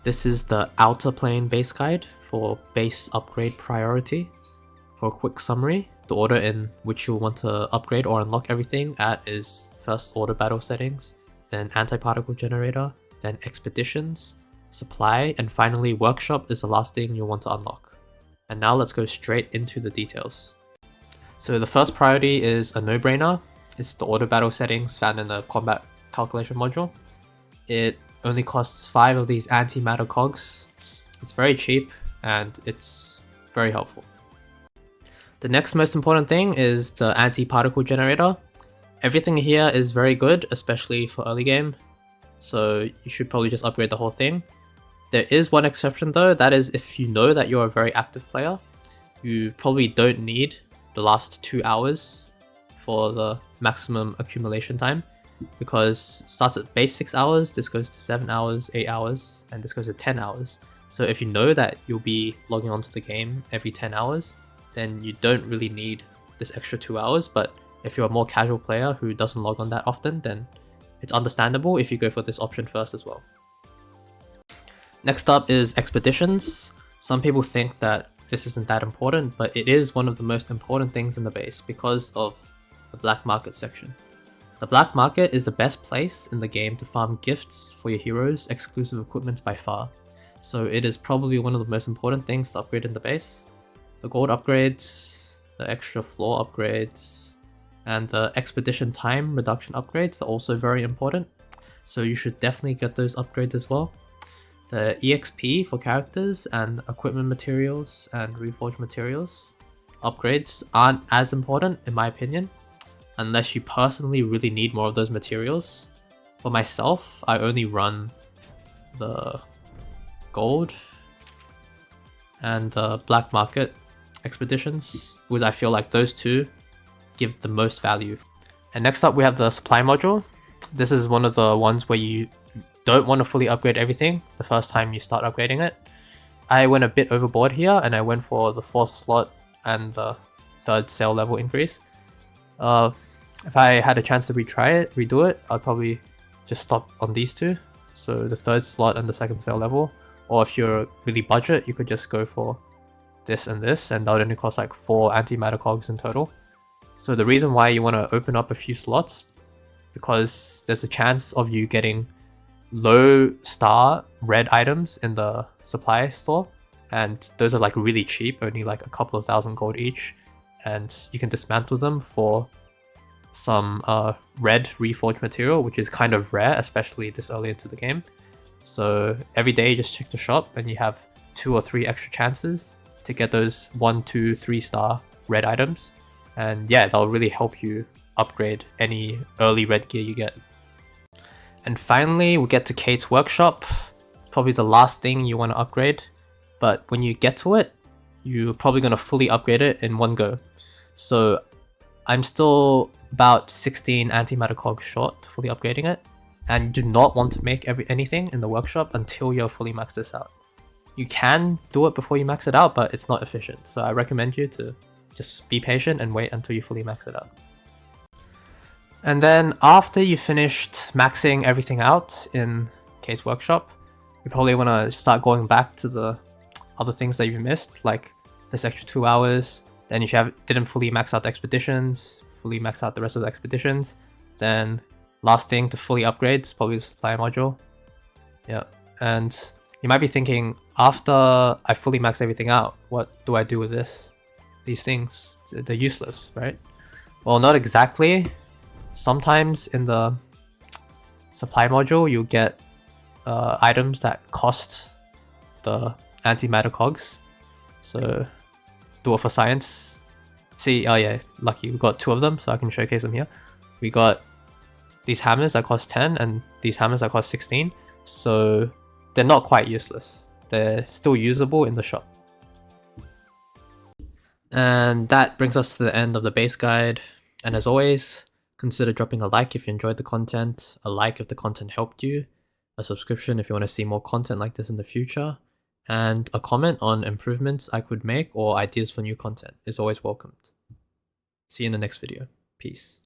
This is the Outerplane base guide for base upgrade priority. For a quick summary, the order in which you'll want to upgrade or unlock everything at is first order battle settings, then anti-particle generator, then expeditions, supply, and finally workshop is the last thing you'll want to unlock. And now let's go straight into the details. So the first priority is a no-brainer. It's the order battle settings found in the combat calculation module. It only costs 5 of these antimatter cogs. It's very cheap and it's very helpful. The next most important thing is the anti-particle generator. Everything here is very good, especially for early game, so you should probably just upgrade the whole thing. There is one exception though, that is if you know that you're a very active player, you probably don't need the last 2 hours for the maximum accumulation time, because it starts at base 6 hours, this goes to 7 hours, 8 hours, and this goes to 10 hours. So if you know that you'll be logging onto the game every 10 hours, then you don't really need this extra 2 hours. But if you're a more casual player who doesn't log on that often, then it's understandable if you go for this option first as well. Next up is expeditions. Some people think that this isn't that important, but it is one of the most important things in the base because of the black market section. The black market is the best place in the game to farm gifts for your heroes' exclusive equipment by far. So it is probably one of the most important things to upgrade in the base. The gold upgrades, the extra floor upgrades, and the expedition time reduction upgrades are also very important. So you should definitely get those upgrades as well. The EXP for characters and equipment materials and reforged materials upgrades aren't as important in my opinion, unless you personally really need more of those materials. For myself, I only run the gold and the black market expeditions, because I feel like those two give the most value. And next up we have the supply module. This is one of the ones where you don't want to fully upgrade everything the first time you start upgrading it. I went a bit overboard here and I went for the 4th slot and the 3rd sale level increase. If I had a chance to redo it, I'd probably just stop on these two. So the 3rd slot and the 2nd sale level. Or if you're really budget, you could just go for this and this, and that would only cost like 4 antimatter cogs in total. So the reason why you want to open up a few slots, because there's a chance of you getting low star red items in the supply store, and those are like really cheap, only like a couple of thousand gold each, and you can dismantle them for some red reforged material, which is kind of rare, especially this early into the game. So every day just check the shop and you have 2 or 3 extra chances to get those 1, 2, 3 star red items, and yeah, that'll really help you upgrade any early red gear you get. And finally we get to Kate's workshop. It's probably the last thing you want to upgrade, but when you get to it, you're probably going to fully upgrade it in one go. So I'm still about 16 antimatter cogs short to fully upgrading it, and do not want to make anything in the workshop until you're fully maxed this out. You can do it before you max it out, but it's not efficient, so I recommend you to just be patient and wait until you fully max it out. And then after you finished maxing everything out in Kate's workshop, you probably want to start going back to the other things that you missed, like this extra 2 hours. Then if you didn't fully max out the expeditions, fully max out the rest of the expeditions, then last thing to fully upgrade is probably the supply module. Yeah, and you might be thinking, after I fully max everything out, what do I do with this? These things, they're useless, right? Well, not exactly. Sometimes in the supply module, you get items that cost the antimatter cogs. So do it for science. See, oh yeah, lucky, we got 2 of them, so I can showcase them here. We got these hammers that cost 10 and these hammers that cost 16. So they're not quite useless. They're still usable in the shop. And that brings us to the end of the base guide. And as always, consider dropping a like if you enjoyed the content, a like if the content helped you, a subscription if you want to see more content like this in the future, and a comment on improvements I could make or ideas for new content is always welcomed. See you in the next video. Peace.